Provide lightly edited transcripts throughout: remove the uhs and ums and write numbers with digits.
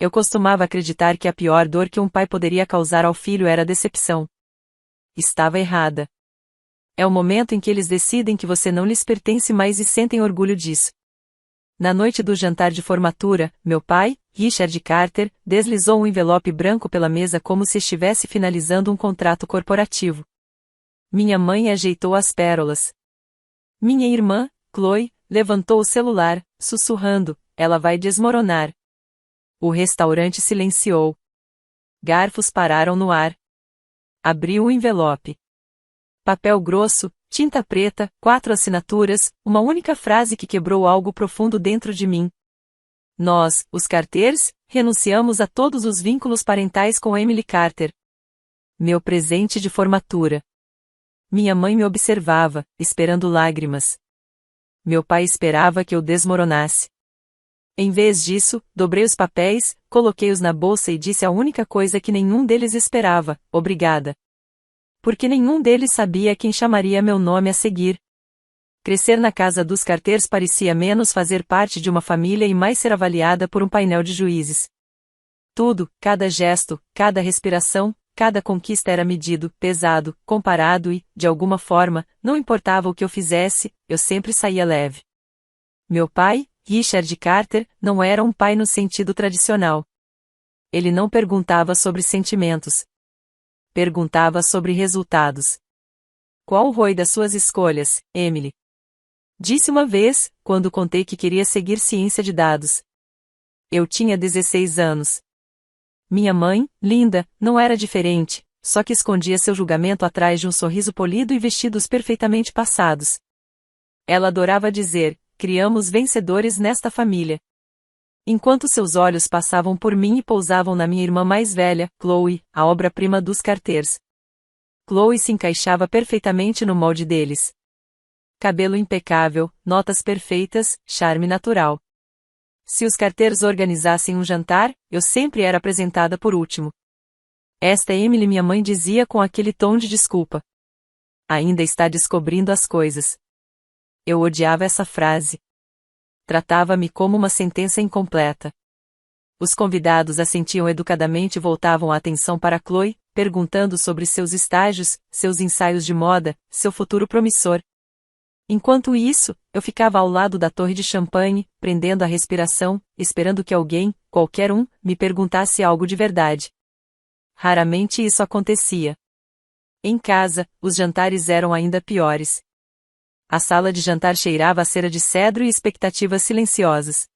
Eu costumava acreditar que a pior dor que um pai poderia causar ao filho era a decepção. Estava errada. É o momento em que eles decidem que você não lhes pertence mais e sentem orgulho disso. Na noite do jantar de formatura, meu pai, Richard Carter, deslizou um envelope branco pela mesa como se estivesse finalizando um contrato corporativo. Minha mãe ajeitou as pérolas. Minha irmã, Chloe, levantou o celular, sussurrando: "Ela vai desmoronar." O restaurante silenciou. Garfos pararam no ar. Abri o envelope. Papel grosso, tinta preta, 4 assinaturas, uma única frase que quebrou algo profundo dentro de mim. Nós, os Carters, renunciamos a todos os vínculos parentais com Emily Carter. Meu presente de formatura. Minha mãe me observava, esperando lágrimas. Meu pai esperava que eu desmoronasse. Em vez disso, dobrei os papéis, coloquei-os na bolsa e disse a única coisa que nenhum deles esperava: obrigada. Porque nenhum deles sabia quem chamaria meu nome a seguir. Crescer na casa dos Carters parecia menos fazer parte de uma família e mais ser avaliada por um painel de juízes. Tudo, cada gesto, cada respiração, cada conquista era medido, pesado, comparado e, de alguma forma, não importava o que eu fizesse, eu sempre saía leve. Meu pai, Richard Carter, não era um pai no sentido tradicional. Ele não perguntava sobre sentimentos. Perguntava sobre resultados. Qual o ROI das suas escolhas, Emily? Disse uma vez, quando contei que queria seguir ciência de dados. Eu tinha 16 anos. Minha mãe, Linda, não era diferente, só que escondia seu julgamento atrás de um sorriso polido e vestidos perfeitamente passados. Ela adorava dizer: "Criamos vencedores nesta família." Enquanto seus olhos passavam por mim e pousavam na minha irmã mais velha, Chloe, a obra-prima dos Carters. Chloe se encaixava perfeitamente no molde deles. Cabelo impecável, notas perfeitas, charme natural. Se os Carters organizassem um jantar, eu sempre era apresentada por último. "Esta é Emily", minha mãe dizia com aquele tom de desculpa. Ainda está descobrindo as coisas. Eu odiava essa frase. Tratava-me como uma sentença incompleta. Os convidados assentiam educadamente e voltavam a atenção para Chloe, perguntando sobre seus estágios, seus ensaios de moda, seu futuro promissor. Enquanto isso, eu ficava ao lado da torre de champanhe, prendendo a respiração, esperando que alguém, qualquer um, me perguntasse algo de verdade. Raramente isso acontecia. Em casa, os jantares eram ainda piores. A sala de jantar cheirava a cera de cedro e expectativas silenciosas.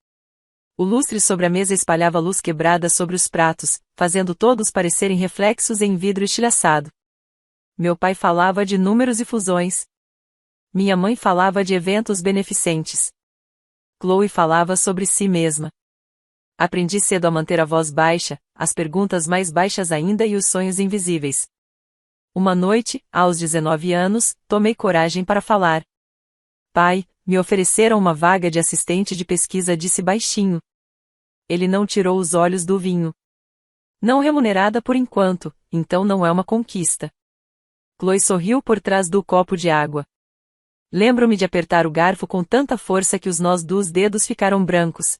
O lustre sobre a mesa espalhava luz quebrada sobre os pratos, fazendo todos parecerem reflexos em vidro estilhaçado. Meu pai falava de números e fusões. Minha mãe falava de eventos beneficentes. Chloe falava sobre si mesma. Aprendi cedo a manter a voz baixa, as perguntas mais baixas ainda e os sonhos invisíveis. Uma noite, aos 19 anos, tomei coragem para falar. "Pai, me ofereceram uma vaga de assistente de pesquisa", disse baixinho. Ele não tirou os olhos do vinho. "Não remunerada por enquanto, então não é uma conquista." Chloe sorriu por trás do copo de água. Lembro-me de apertar o garfo com tanta força que os nós dos dedos ficaram brancos.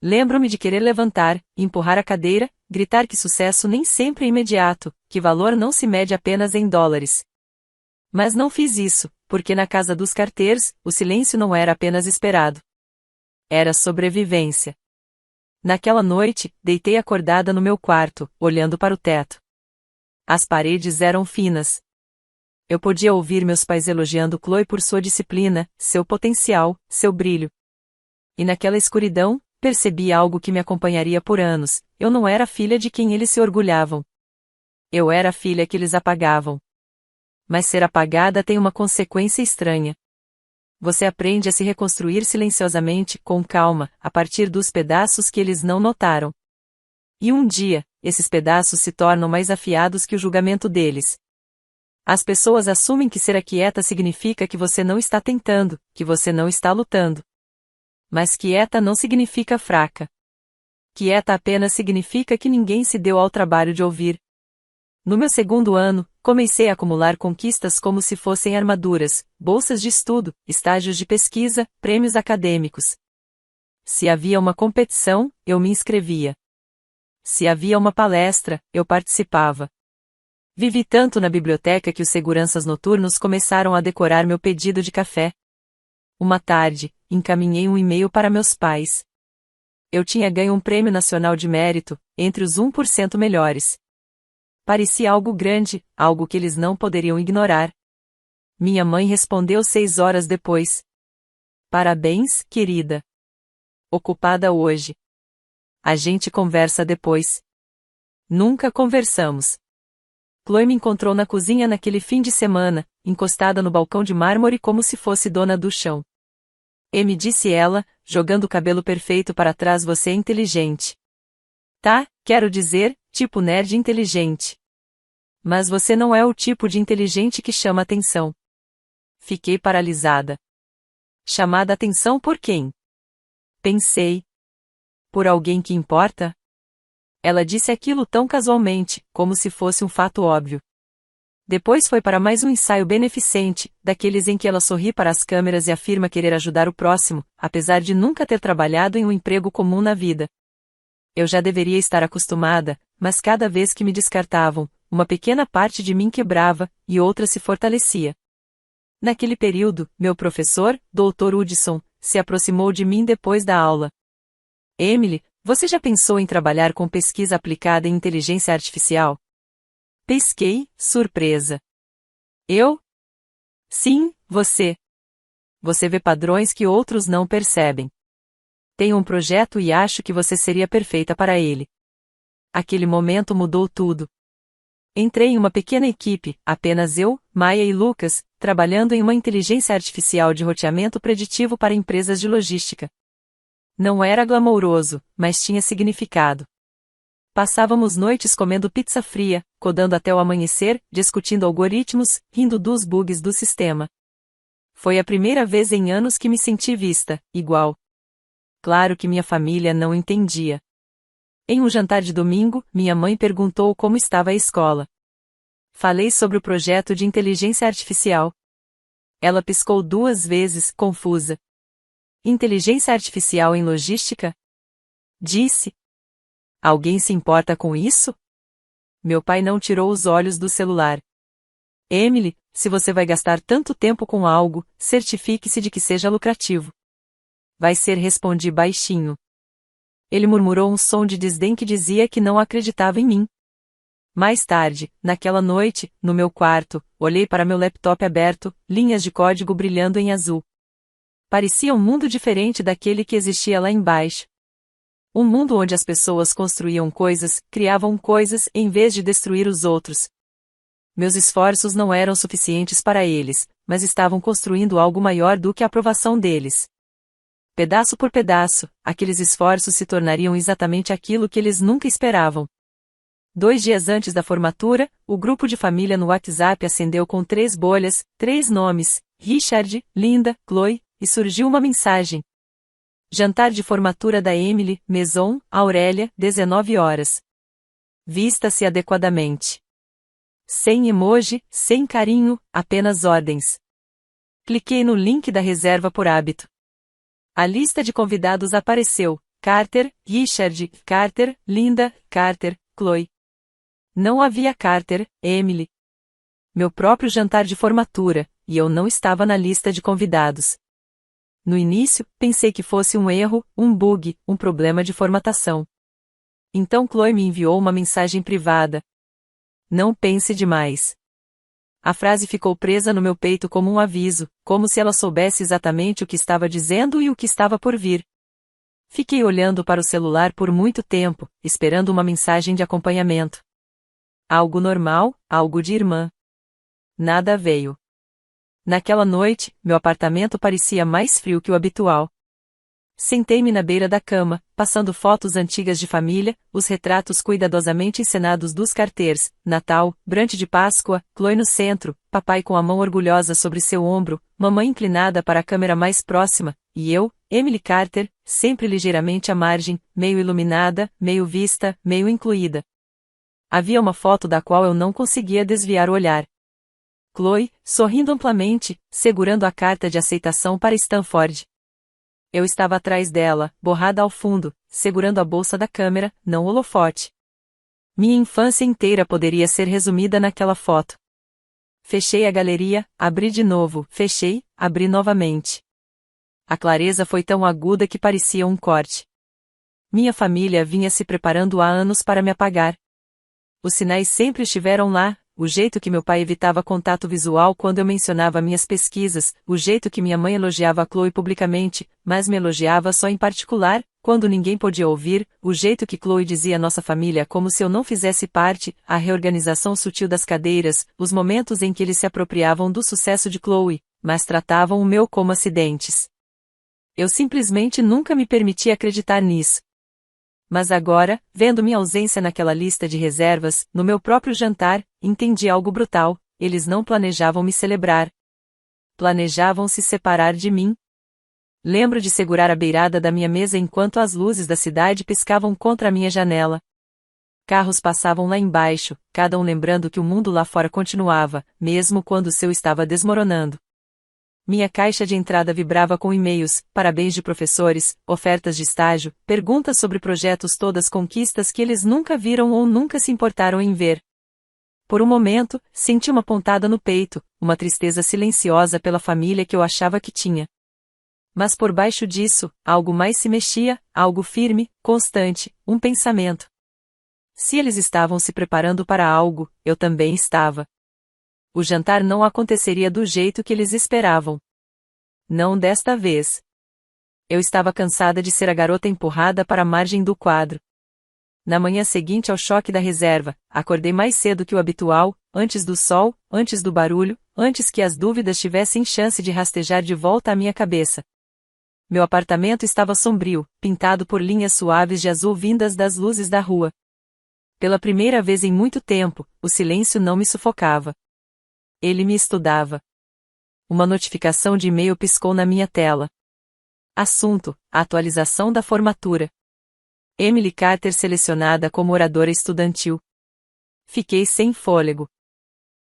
Lembro-me de querer levantar, empurrar a cadeira, gritar que sucesso nem sempre é imediato, que valor não se mede apenas em dólares. Mas não fiz isso, porque na casa dos Carters, o silêncio não era apenas esperado. Era sobrevivência. Naquela noite, deitei acordada no meu quarto, olhando para o teto. As paredes eram finas. Eu podia ouvir meus pais elogiando Chloe por sua disciplina, seu potencial, seu brilho. E naquela escuridão, percebi algo que me acompanharia por anos: eu não era a filha de quem eles se orgulhavam. Eu era a filha que eles apagavam. Mas ser apagada tem uma consequência estranha. Você aprende a se reconstruir silenciosamente, com calma, a partir dos pedaços que eles não notaram. E um dia, esses pedaços se tornam mais afiados que o julgamento deles. As pessoas assumem que ser aquieta significa que você não está tentando, que você não está lutando. Mas quieta não significa fraca. Quieta apenas significa que ninguém se deu ao trabalho de ouvir. No meu segundo ano, comecei a acumular conquistas como se fossem armaduras, bolsas de estudo, estágios de pesquisa, prêmios acadêmicos. Se havia uma competição, eu me inscrevia. Se havia uma palestra, eu participava. Vivi tanto na biblioteca que os seguranças noturnos começaram a decorar meu pedido de café. Uma tarde, encaminhei um e-mail para meus pais. Eu tinha ganho um prêmio nacional de mérito, entre os 1% melhores. Parecia algo grande, algo que eles não poderiam ignorar. Minha mãe respondeu 6 horas depois. Parabéns, querida. Ocupada hoje. A gente conversa depois. Nunca conversamos. Chloe me encontrou na cozinha naquele fim de semana, encostada no balcão de mármore como se fosse dona do chão. Me disse ela, jogando o cabelo perfeito para trás, você é inteligente. Tá, quero dizer, tipo nerd inteligente. Mas você não é o tipo de inteligente que chama atenção. Fiquei paralisada. Chamada atenção por quem? Pensei. Por alguém que importa? Ela disse aquilo tão casualmente, como se fosse um fato óbvio. Depois foi para mais um ensaio beneficente, daqueles em que ela sorri para as câmeras e afirma querer ajudar o próximo, apesar de nunca ter trabalhado em um emprego comum na vida. Eu já deveria estar acostumada, mas cada vez que me descartavam, uma pequena parte de mim quebrava, e outra se fortalecia. Naquele período, meu professor, Dr. Hudson, se aproximou de mim depois da aula. Emily, você já pensou em trabalhar com pesquisa aplicada em inteligência artificial? Pesquei, surpresa. Eu? Sim, você. Você vê padrões que outros não percebem. Tenho um projeto e acho que você seria perfeita para ele. Aquele momento mudou tudo. Entrei em uma pequena equipe, apenas eu, Maia e Lucas, trabalhando em uma inteligência artificial de roteamento preditivo para empresas de logística. Não era glamouroso, mas tinha significado. Passávamos noites comendo pizza fria, codando até o amanhecer, discutindo algoritmos, rindo dos bugs do sistema. Foi a primeira vez em anos que me senti vista, igual. Claro que minha família não entendia. Em um jantar de domingo, minha mãe perguntou como estava a escola. Falei sobre o projeto de inteligência artificial. Ela piscou 2 vezes, confusa. Inteligência artificial em logística? Disse. Alguém se importa com isso? Meu pai não tirou os olhos do celular. Emily, se você vai gastar tanto tempo com algo, certifique-se de que seja lucrativo. Vai ser, respondi baixinho. Ele murmurou um som de desdém que dizia que não acreditava em mim. Mais tarde, naquela noite, no meu quarto, olhei para meu laptop aberto, linhas de código brilhando em azul. Parecia um mundo diferente daquele que existia lá embaixo. Um mundo onde as pessoas construíam coisas, criavam coisas, em vez de destruir os outros. Meus esforços não eram suficientes para eles, mas estavam construindo algo maior do que a aprovação deles. Pedaço por pedaço, aqueles esforços se tornariam exatamente aquilo que eles nunca esperavam. 2 dias antes da formatura, o grupo de família no WhatsApp acendeu com 3 bolhas, 3 nomes, Richard, Linda, Chloe, e surgiu uma mensagem. Jantar de formatura da Emily, Maison, Aurélia, 19 horas. Vista-se adequadamente. Sem emoji, sem carinho, apenas ordens. Cliquei no link da reserva por hábito. A lista de convidados apareceu: Carter, Richard, Carter, Linda, Carter, Chloe. Não havia Carter, Emily. Meu próprio jantar de formatura, e eu não estava na lista de convidados. No início, pensei que fosse um erro, um bug, um problema de formatação. Então Chloe me enviou uma mensagem privada. Não pense demais. A frase ficou presa no meu peito como um aviso, como se ela soubesse exatamente o que estava dizendo e o que estava por vir. Fiquei olhando para o celular por muito tempo, esperando uma mensagem de acompanhamento. Algo normal, algo de irmã. Nada veio. Naquela noite, meu apartamento parecia mais frio que o habitual. Sentei-me na beira da cama, passando fotos antigas de família, os retratos cuidadosamente encenados dos Carters, Natal, Brunch de Páscoa, Chloe no centro, papai com a mão orgulhosa sobre seu ombro, mamãe inclinada para a câmera mais próxima, e eu, Emily Carter, sempre ligeiramente à margem, meio iluminada, meio vista, meio incluída. Havia uma foto da qual eu não conseguia desviar o olhar. Chloe, sorrindo amplamente, segurando a carta de aceitação para Stanford. Eu estava atrás dela, borrada ao fundo, segurando a bolsa da câmera, não o holofote. Minha infância inteira poderia ser resumida naquela foto. Fechei a galeria, abri de novo, fechei, abri novamente. A clareza foi tão aguda que parecia um corte. Minha família vinha se preparando há anos para me apagar. Os sinais sempre estiveram lá, o jeito que meu pai evitava contato visual quando eu mencionava minhas pesquisas, o jeito que minha mãe elogiava a Chloe publicamente, mas me elogiava só em particular, quando ninguém podia ouvir, o jeito que Chloe dizia nossa família como se eu não fizesse parte, a reorganização sutil das cadeiras, os momentos em que eles se apropriavam do sucesso de Chloe, mas tratavam o meu como acidentes. Eu simplesmente nunca me permiti acreditar nisso. Mas agora, vendo minha ausência naquela lista de reservas, no meu próprio jantar, entendi algo brutal: eles não planejavam me celebrar. Planejavam se separar de mim. Lembro de segurar a beirada da minha mesa enquanto as luzes da cidade piscavam contra a minha janela. Carros passavam lá embaixo, cada um lembrando que o mundo lá fora continuava, mesmo quando o seu estava desmoronando. Minha caixa de entrada vibrava com e-mails, parabéns de professores, ofertas de estágio, perguntas sobre projetos, todas conquistas que eles nunca viram ou nunca se importaram em ver. Por um momento, senti uma pontada no peito, uma tristeza silenciosa pela família que eu achava que tinha. Mas por baixo disso, algo mais se mexia, algo firme, constante, um pensamento. Se eles estavam se preparando para algo, eu também estava. O jantar não aconteceria do jeito que eles esperavam. Não desta vez. Eu estava cansada de ser a garota empurrada para a margem do quadro. Na manhã seguinte ao choque da reserva, acordei mais cedo que o habitual, antes do sol, antes do barulho, antes que as dúvidas tivessem chance de rastejar de volta à minha cabeça. Meu apartamento estava sombrio, pintado por linhas suaves de azul vindas das luzes da rua. Pela primeira vez em muito tempo, o silêncio não me sufocava. Ele me estudava. Uma notificação de e-mail piscou na minha tela. Assunto: a atualização da formatura. Emily Carter selecionada como oradora estudantil. Fiquei sem fôlego.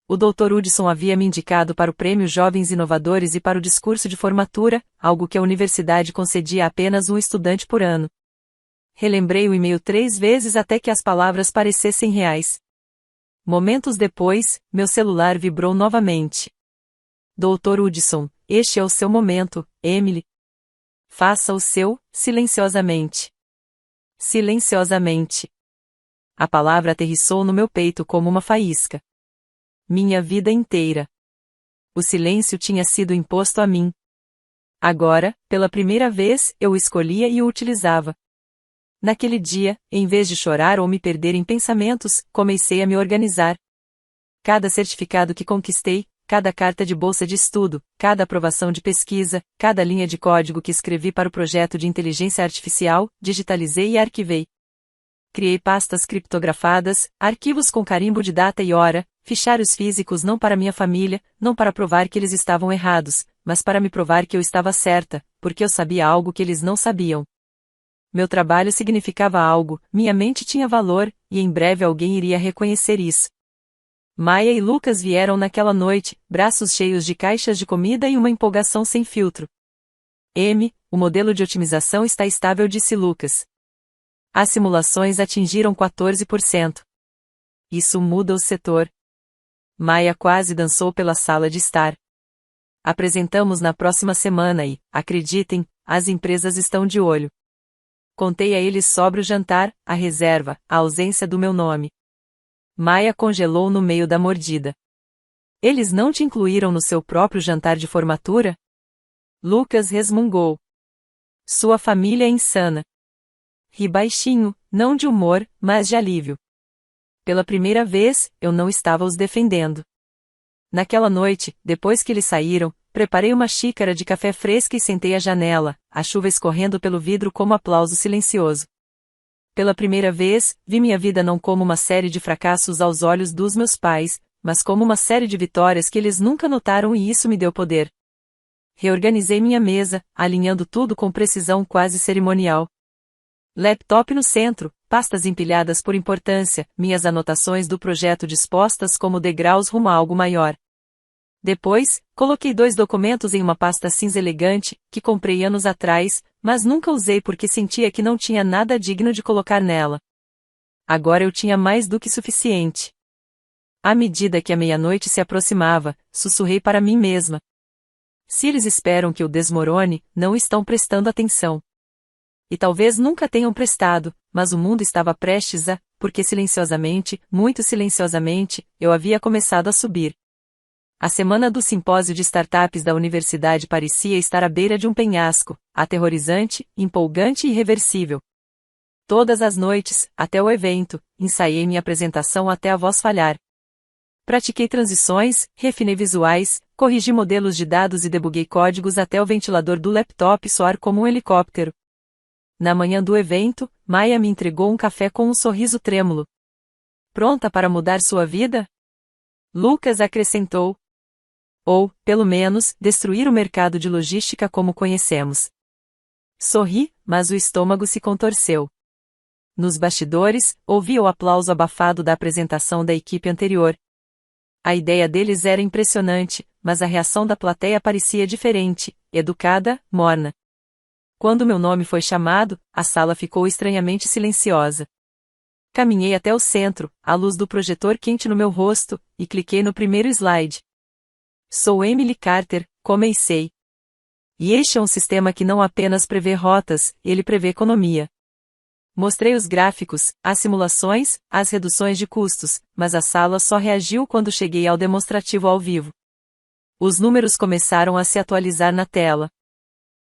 O Dr. Hudson havia me indicado para o Prêmio Jovens Inovadores e para o discurso de formatura, algo que a universidade concedia a apenas um estudante por ano. Relembrei o e-mail 3 vezes até que as palavras parecessem reais. Momentos depois, meu celular vibrou novamente. Dr. Hudson, este é o seu momento, Emily. Faça o seu, silenciosamente. Silenciosamente. A palavra aterrissou no meu peito como uma faísca. Minha vida inteira. O silêncio tinha sido imposto a mim. Agora, pela primeira vez, eu o escolhia e o utilizava. Naquele dia, em vez de chorar ou me perder em pensamentos, comecei a me organizar. Cada certificado que conquistei, cada carta de bolsa de estudo, cada aprovação de pesquisa, cada linha de código que escrevi para o projeto de inteligência artificial, digitalizei e arquivei. Criei pastas criptografadas, arquivos com carimbo de data e hora, fichários físicos não para minha família, não para provar que eles estavam errados, mas para me provar que eu estava certa, porque eu sabia algo que eles não sabiam. Meu trabalho significava algo, minha mente tinha valor, e em breve alguém iria reconhecer isso. Maia e Lucas vieram naquela noite, braços cheios de caixas de comida e uma empolgação sem filtro. O modelo de otimização está estável, disse Lucas. As simulações atingiram 14%. Isso muda o setor. Maia quase dançou pela sala de estar. Apresentamos na próxima semana e, acreditem, as empresas estão de olho. Contei a eles sobre o jantar, a reserva, a ausência do meu nome. Maia congelou no meio da mordida. Eles não te incluíram no seu próprio jantar de formatura? Lucas resmungou. Sua família é insana. Ri baixinho, não de humor, mas de alívio. Pela primeira vez, eu não estava os defendendo. Naquela noite, depois que eles saíram, preparei uma xícara de café fresca e sentei à janela, a chuva escorrendo pelo vidro como aplauso silencioso. Pela primeira vez, vi minha vida não como uma série de fracassos aos olhos dos meus pais, mas como uma série de vitórias que eles nunca notaram, e isso me deu poder. Reorganizei minha mesa, alinhando tudo com precisão quase cerimonial. Laptop no centro, pastas empilhadas por importância, minhas anotações do projeto dispostas como degraus rumo a algo maior. Depois, coloquei 2 documentos em uma pasta cinza elegante, que comprei anos atrás, mas nunca usei porque sentia que não tinha nada digno de colocar nela. Agora eu tinha mais do que suficiente. À medida que a meia-noite se aproximava, sussurrei para mim mesma. Se eles esperam que eu desmorone, não estão prestando atenção. E talvez nunca tenham prestado, mas o mundo estava prestes a, porque silenciosamente, muito silenciosamente, eu havia começado a subir. A semana do simpósio de startups da universidade parecia estar à beira de um penhasco, aterrorizante, empolgante e irreversível. Todas as noites, até o evento, ensaiei minha apresentação até a voz falhar. Pratiquei transições, refinei visuais, corrigi modelos de dados e debuguei códigos até o ventilador do laptop soar como um helicóptero. Na manhã do evento, Maia me entregou um café com um sorriso trêmulo. Pronta para mudar sua vida? Lucas acrescentou. Ou, pelo menos, destruir o mercado de logística como conhecemos. Sorri, mas o estômago se contorceu. Nos bastidores, ouvi o aplauso abafado da apresentação da equipe anterior. A ideia deles era impressionante, mas a reação da plateia parecia diferente, educada, morna. Quando meu nome foi chamado, a sala ficou estranhamente silenciosa. Caminhei até o centro, a luz do projetor quente no meu rosto, e cliquei no primeiro slide. Sou Emily Carter, comecei. E este é um sistema que não apenas prevê rotas, ele prevê economia. Mostrei os gráficos, as simulações, as reduções de custos, mas a sala só reagiu quando cheguei ao demonstrativo ao vivo. Os números começaram a se atualizar na tela.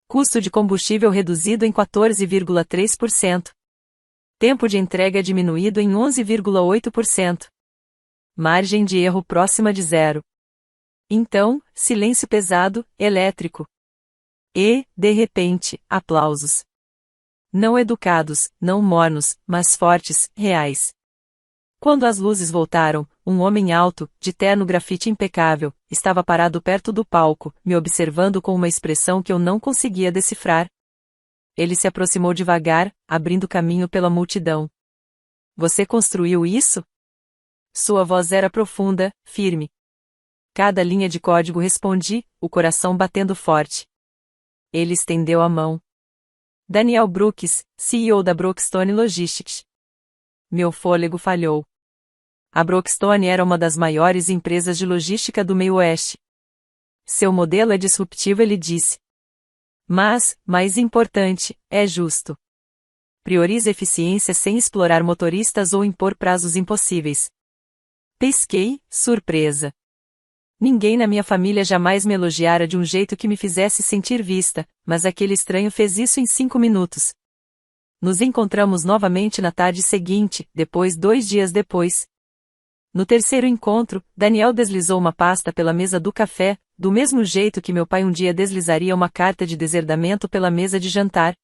Custo de combustível reduzido em 14,3%. Tempo de entrega diminuído em 11,8%. Margem de erro próxima de zero. Então, silêncio pesado, elétrico. E, de repente, aplausos. Não educados, não mornos, mas fortes, reais. Quando as luzes voltaram, um homem alto, de terno grafite impecável, estava parado perto do palco, me observando com uma expressão que eu não conseguia decifrar. Ele se aproximou devagar, abrindo caminho pela multidão. Você construiu isso? Sua voz era profunda, firme. Cada linha de código respondi, o coração batendo forte. Ele estendeu a mão. Daniel Brooks, CEO da Brookstone Logistics. Meu fôlego falhou. A Brookstone era uma das maiores empresas de logística do meio-oeste. Seu modelo é disruptivo, ele disse. Mas, mais importante, é justo. Prioriza eficiência sem explorar motoristas ou impor prazos impossíveis. Pesquei, surpresa. Ninguém na minha família jamais me elogiara de um jeito que me fizesse sentir vista, mas aquele estranho fez isso em 5 minutos. Nos encontramos novamente na tarde seguinte, depois 2 dias depois. No terceiro encontro, Daniel deslizou uma pasta pela mesa do café, do mesmo jeito que meu pai um dia deslizaria uma carta de deserdamento pela mesa de jantar.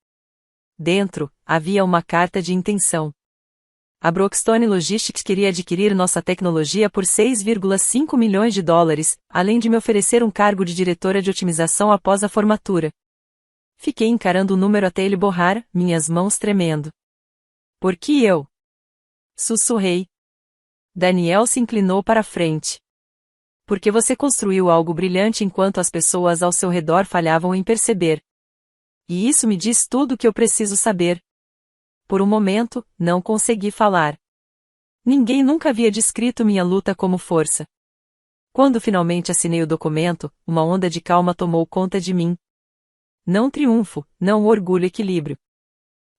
Dentro, havia uma carta de intenção. A Brookstone Logistics queria adquirir nossa tecnologia por 6,5 milhões de dólares, além de me oferecer um cargo de diretora de otimização após a formatura. Fiquei encarando o número até ele borrar, minhas mãos tremendo. Por que eu? Sussurrei. Daniel se inclinou para a frente. Porque você construiu algo brilhante enquanto as pessoas ao seu redor falhavam em perceber. E isso me diz tudo o que eu preciso saber. Por um momento, não consegui falar. Ninguém nunca havia descrito minha luta como força. Quando finalmente assinei o documento, uma onda de calma tomou conta de mim. Não triunfo, não orgulho, equilíbrio.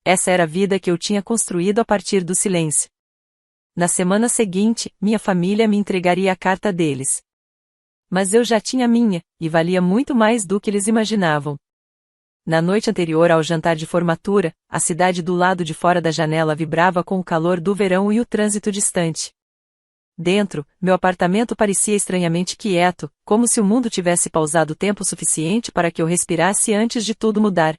Essa era a vida que eu tinha construído a partir do silêncio. Na semana seguinte, minha família me entregaria a carta deles. Mas eu já tinha a minha, e valia muito mais do que eles imaginavam. Na noite anterior ao jantar de formatura, a cidade do lado de fora da janela vibrava com o calor do verão e o trânsito distante. Dentro, meu apartamento parecia estranhamente quieto, como se o mundo tivesse pausado tempo suficiente para que eu respirasse antes de tudo mudar.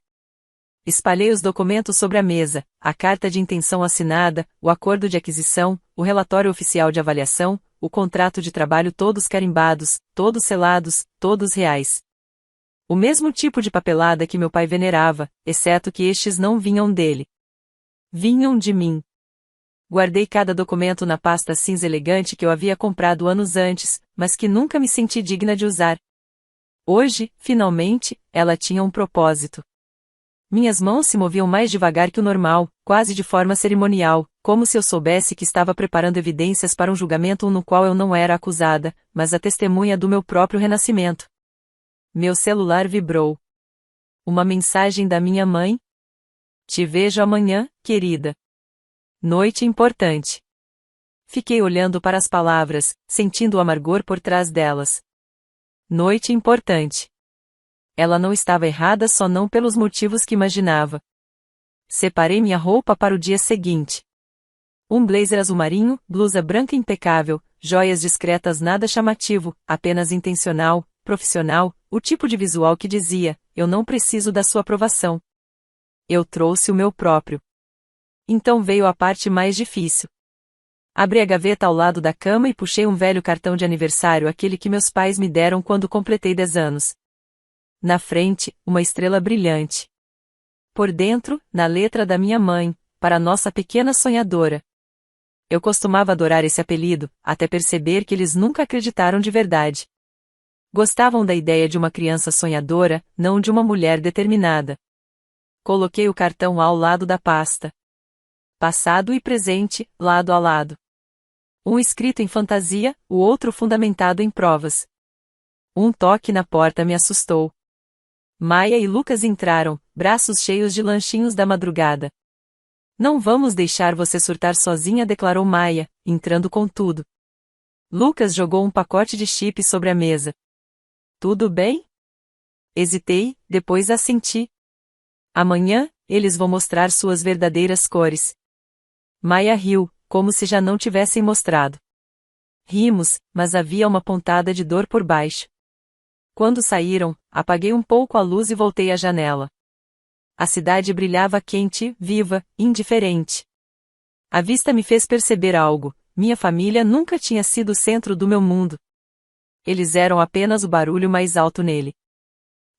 Espalhei os documentos sobre a mesa, a carta de intenção assinada, o acordo de aquisição, o relatório oficial de avaliação, o contrato de trabalho, todos carimbados, todos selados, todos reais. O mesmo tipo de papelada que meu pai venerava, exceto que estes não vinham dele. Vinham de mim. Guardei cada documento na pasta cinza elegante que eu havia comprado anos antes, mas que nunca me senti digna de usar. Hoje, finalmente, ela tinha um propósito. Minhas mãos se moviam mais devagar que o normal, quase de forma cerimonial, como se eu soubesse que estava preparando evidências para um julgamento no qual eu não era acusada, mas a testemunha do meu próprio renascimento. Meu celular vibrou. Uma mensagem da minha mãe? Te vejo amanhã, querida. Noite importante. Fiquei olhando para as palavras, sentindo o amargor por trás delas. Noite importante. Ela não estava errada só não pelos motivos que imaginava. Separei minha roupa para o dia seguinte. Um blazer azul marinho, blusa branca impecável, joias discretas nada chamativo, apenas intencional, profissional, o tipo de visual que dizia, eu não preciso da sua aprovação. Eu trouxe o meu próprio. Então veio a parte mais difícil. Abri a gaveta ao lado da cama e puxei um velho cartão de aniversário, aquele que meus pais me deram quando completei 10 anos. Na frente, uma estrela brilhante. Por dentro, na letra da minha mãe, para nossa pequena sonhadora. Eu costumava adorar esse apelido, até perceber que eles nunca acreditaram de verdade. Gostavam da ideia de uma criança sonhadora, não de uma mulher determinada. Coloquei o cartão ao lado da pasta. Passado e presente, lado a lado. Um escrito em fantasia, o outro fundamentado em provas. Um toque na porta me assustou. Maia e Lucas entraram, braços cheios de lanchinhos da madrugada. Não vamos deixar você surtar sozinha, declarou Maia, entrando com tudo. Lucas jogou um pacote de chips sobre a mesa. Tudo bem? Hesitei, depois assenti. Amanhã, eles vão mostrar suas verdadeiras cores. Maia riu, como se já não tivessem mostrado. Rimos, mas havia uma pontada de dor por baixo. Quando saíram, apaguei um pouco a luz e voltei à janela. A cidade brilhava quente, viva, indiferente. A vista me fez perceber algo: minha família nunca tinha sido o centro do meu mundo. Eles eram apenas o barulho mais alto nele.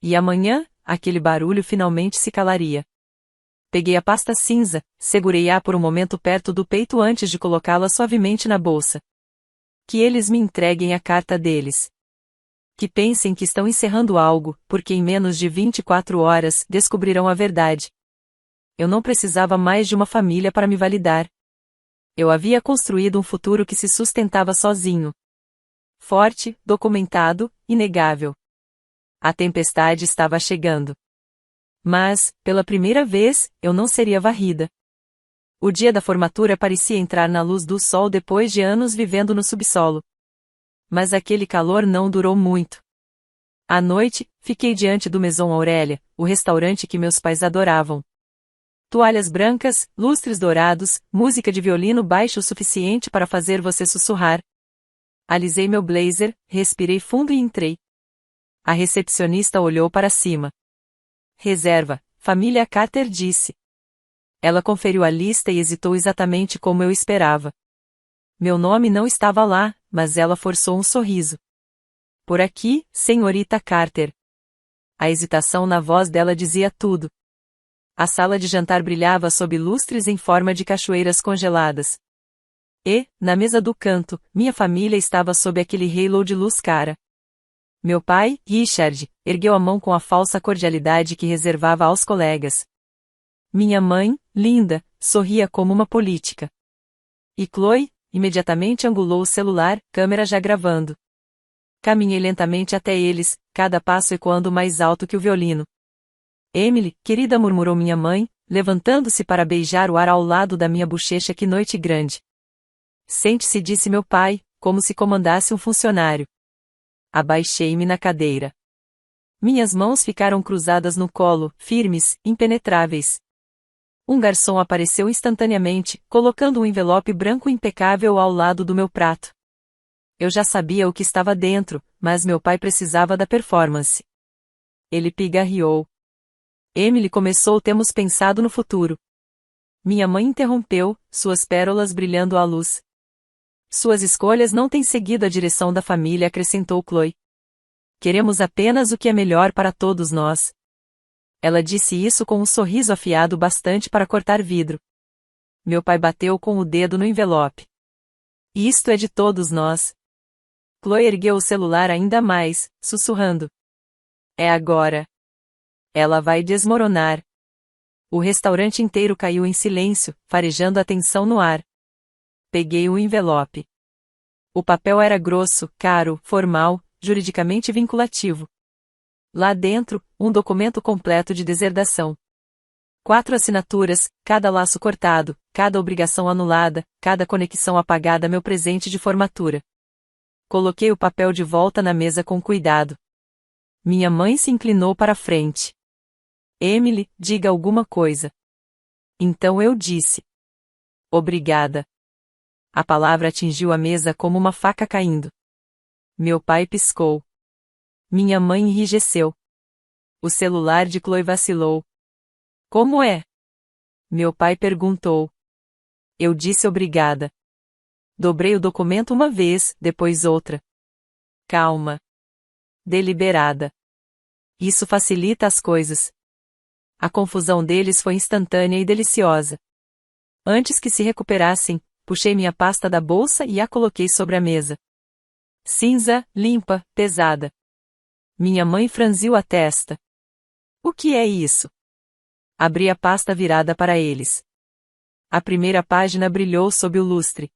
E amanhã, aquele barulho finalmente se calaria. Peguei a pasta cinza, segurei-a por um momento perto do peito antes de colocá-la suavemente na bolsa. Que eles me entreguem a carta deles. Que pensem que estão encerrando algo, porque em menos de 24 horas descobrirão a verdade. Eu não precisava mais de uma família para me validar. Eu havia construído um futuro que se sustentava sozinho. Forte, documentado, inegável. A tempestade estava chegando. Mas, pela primeira vez, eu não seria varrida. O dia da formatura parecia entrar na luz do sol depois de anos vivendo no subsolo. Mas aquele calor não durou muito. À noite, fiquei diante do Maison Aurélia, o restaurante que meus pais adoravam. Toalhas brancas, lustres dourados, música de violino baixo o suficiente para fazer você sussurrar. Alisei meu blazer, respirei fundo e entrei. A recepcionista olhou para cima. Reserva, família Carter disse. Ela conferiu a lista e hesitou exatamente como eu esperava. Meu nome não estava lá, mas ela forçou um sorriso. Por aqui, senhorita Carter. A hesitação na voz dela dizia tudo. A sala de jantar brilhava sob lustres em forma de cachoeiras congeladas. E, na mesa do canto, minha família estava sob aquele halo de luz cara. Meu pai, Richard, ergueu a mão com a falsa cordialidade que reservava aos colegas. Minha mãe, Linda, sorria como uma política. E Chloe, imediatamente angulou o celular, câmera já gravando. Caminhei lentamente até eles, cada passo ecoando mais alto que o violino. Emily, querida, murmurou minha mãe, levantando-se para beijar o ar ao lado da minha bochecha. Que noite grande. Sente-se, disse meu pai, como se comandasse um funcionário. Abaixei-me na cadeira. Minhas mãos ficaram cruzadas no colo, firmes, impenetráveis. Um garçom apareceu instantaneamente, colocando um envelope branco impecável ao lado do meu prato. Eu já sabia o que estava dentro, mas meu pai precisava da performance. Ele pigarreou. Emily começou: temos pensado no futuro. Minha mãe interrompeu, suas pérolas brilhando à luz. Suas escolhas não têm seguido a direção da família, acrescentou Chloe. Queremos apenas o que é melhor para todos nós. Ela disse isso com um sorriso afiado bastante para cortar vidro. Meu pai bateu com o dedo no envelope. Isto é de todos nós. Chloe ergueu o celular ainda mais, sussurrando. É agora. Ela vai desmoronar. O restaurante inteiro caiu em silêncio, farejando a tensão no ar. Peguei o envelope. O papel era grosso, caro, formal, juridicamente vinculativo. Lá dentro, um documento completo de deserdação. 4 assinaturas, cada laço cortado, cada obrigação anulada, cada conexão apagada, meu presente de formatura. Coloquei o papel de volta na mesa com cuidado. Minha mãe se inclinou para a frente. Emily, diga alguma coisa. Então eu disse. Obrigada. A palavra atingiu a mesa como uma faca caindo. Meu pai piscou. Minha mãe enrijeceu. O celular de Chloe vacilou. Como é? Meu pai perguntou. Eu disse obrigada. Dobrei o documento uma vez, depois outra. Calma. Deliberada. Isso facilita as coisas. A confusão deles foi instantânea e deliciosa. Antes que se recuperassem, puxei minha pasta da bolsa e a coloquei sobre a mesa. Cinza, limpa, pesada. Minha mãe franziu a testa. O que é isso? Abri a pasta virada para eles. A primeira página brilhou sob o lustre.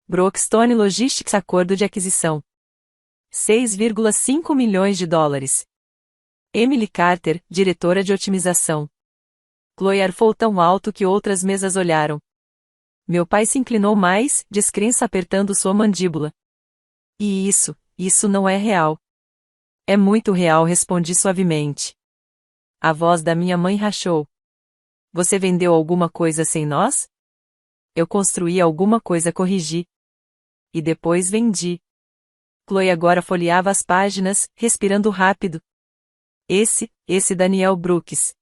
Brookstone Logistics Acordo de Aquisição. 6,5 milhões de dólares. Emily Carter, diretora de otimização. Chloe arfou tão alto que outras mesas olharam. Meu pai se inclinou mais, descrença apertando sua mandíbula. E isso não é real. É muito real, respondi suavemente. A voz da minha mãe rachou. Você vendeu alguma coisa sem nós? Eu construí alguma coisa, corrigi. E depois vendi. Chloe agora folheava as páginas, respirando rápido. Esse Daniel Brooks.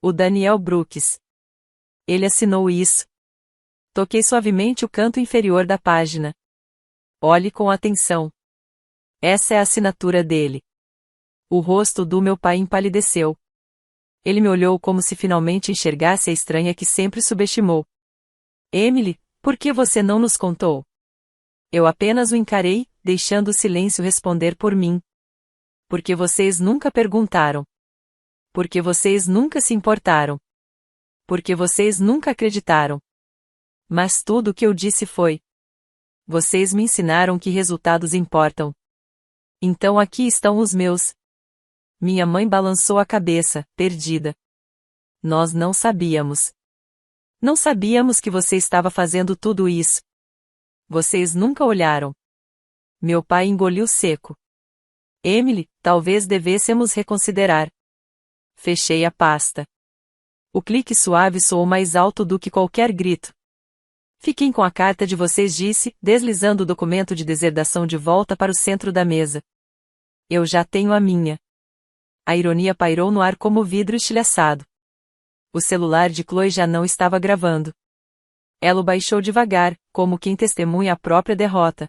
O Daniel Brooks. Ele assinou isso. Toquei suavemente o canto inferior da página. Olhe com atenção. Essa é a assinatura dele. O rosto do meu pai empalideceu. Ele me olhou como se finalmente enxergasse a estranha que sempre subestimou. Emily, por que você não nos contou? Eu apenas o encarei, deixando o silêncio responder por mim. Porque vocês nunca perguntaram. Porque vocês nunca se importaram. Porque vocês nunca acreditaram. Mas tudo o que eu disse foi: vocês me ensinaram que resultados importam. Então aqui estão os meus. Minha mãe balançou a cabeça, perdida. Nós não sabíamos. Não sabíamos que você estava fazendo tudo isso. Vocês nunca olharam. Meu pai engoliu seco. Emily, talvez devêssemos reconsiderar. Fechei a pasta. O clique suave soou mais alto do que qualquer grito. Fiquem com a carta de vocês, disse, deslizando o documento de deserdação de volta para o centro da mesa. Eu já tenho a minha. A ironia pairou no ar como vidro estilhaçado. O celular de Chloe já não estava gravando. Ela o baixou devagar, como quem testemunha a própria derrota.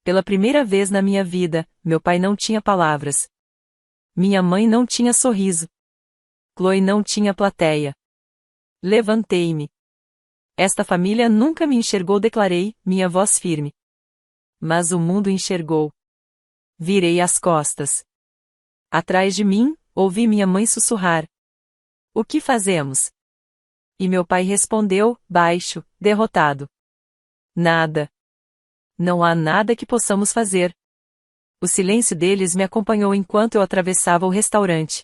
Pela primeira vez na minha vida, meu pai não tinha palavras. Minha mãe não tinha sorriso. Chloe não tinha plateia. Levantei-me. Esta família nunca me enxergou, declarei, minha voz firme. Mas o mundo enxergou. Virei as costas. Atrás de mim, ouvi minha mãe sussurrar. O que fazemos? E meu pai respondeu, baixo, derrotado. Nada. Não há nada que possamos fazer. O silêncio deles me acompanhou enquanto eu atravessava o restaurante.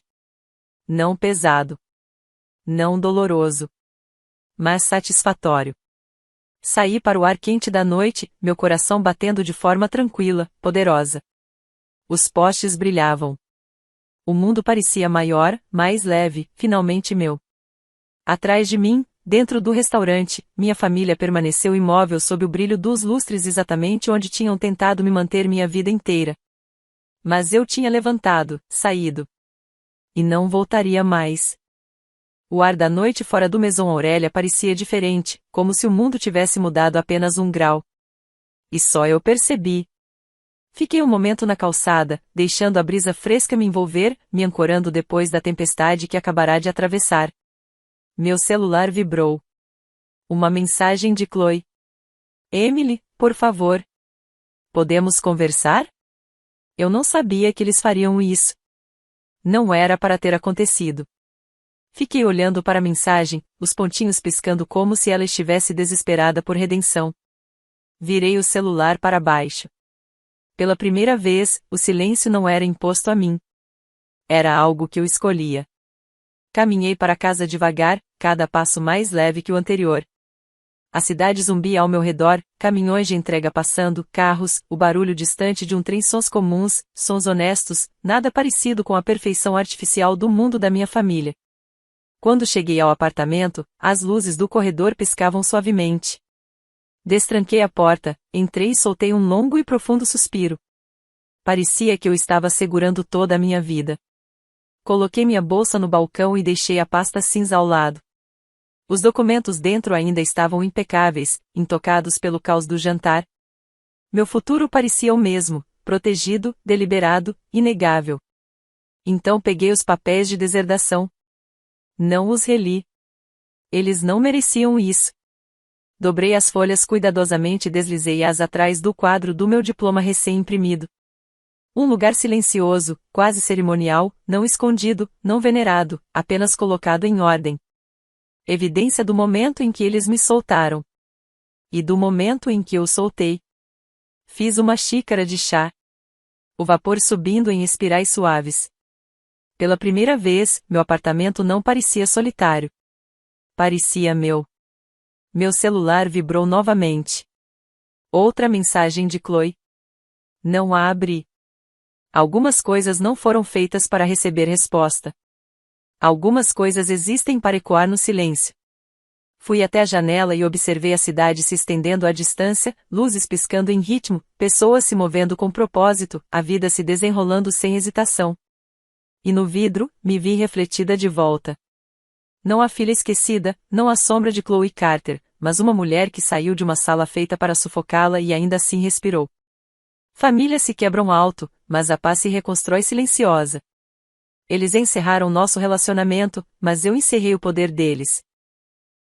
Não pesado. Não doloroso. Mas satisfatório. Saí para o ar quente da noite, meu coração batendo de forma tranquila, poderosa. Os postes brilhavam. O mundo parecia maior, mais leve, finalmente meu. Atrás de mim, dentro do restaurante, minha família permaneceu imóvel sob o brilho dos lustres exatamente onde tinham tentado me manter minha vida inteira. Mas eu tinha levantado, saído. E não voltaria mais. O ar da noite fora do Maison Aurélia parecia diferente, como se o mundo tivesse mudado apenas 1 grau. E só eu percebi. Fiquei um momento na calçada, deixando a brisa fresca me envolver, me ancorando depois da tempestade que acabará de atravessar. Meu celular vibrou. Uma mensagem de Chloe. Emily, por favor. Podemos conversar? Eu não sabia que eles fariam isso. Não era para ter acontecido. Fiquei olhando para a mensagem, os pontinhos piscando como se ela estivesse desesperada por redenção. Virei o celular para baixo. Pela primeira vez, o silêncio não era imposto a mim. Era algo que eu escolhia. Caminhei para casa devagar, cada passo mais leve que o anterior. A cidade zumbia ao meu redor, caminhões de entrega passando, carros, o barulho distante de um trem, sons comuns, sons honestos, nada parecido com a perfeição artificial do mundo da minha família. Quando cheguei ao apartamento, as luzes do corredor piscavam suavemente. Destranquei a porta, entrei e soltei um longo e profundo suspiro. Parecia que eu estava segurando toda a minha vida. Coloquei minha bolsa no balcão e deixei a pasta cinza ao lado. Os documentos dentro ainda estavam impecáveis, intocados pelo caos do jantar. Meu futuro parecia o mesmo, protegido, deliberado, inegável. Então peguei os papéis de deserdação. Não os reli. Eles não mereciam isso. Dobrei as folhas cuidadosamente e deslizei-as atrás do quadro do meu diploma recém-imprimido. Um lugar silencioso, quase cerimonial, não escondido, não venerado, apenas colocado em ordem. Evidência do momento em que eles me soltaram. E do momento em que eu soltei. Fiz uma xícara de chá. O vapor subindo em espirais suaves. Pela primeira vez, meu apartamento não parecia solitário. Parecia meu. Meu celular vibrou novamente. Outra mensagem de Chloe. Não a abri. Algumas coisas não foram feitas para receber resposta. Algumas coisas existem para ecoar no silêncio. Fui até a janela e observei a cidade se estendendo à distância, luzes piscando em ritmo, pessoas se movendo com propósito, a vida se desenrolando sem hesitação. E no vidro, me vi refletida de volta. Não a filha esquecida, não a sombra de Chloe Carter, mas uma mulher que saiu de uma sala feita para sufocá-la e ainda assim respirou. Famílias se quebram alto, mas a paz se reconstrói silenciosa. Eles encerraram nosso relacionamento, mas eu encerrei o poder deles.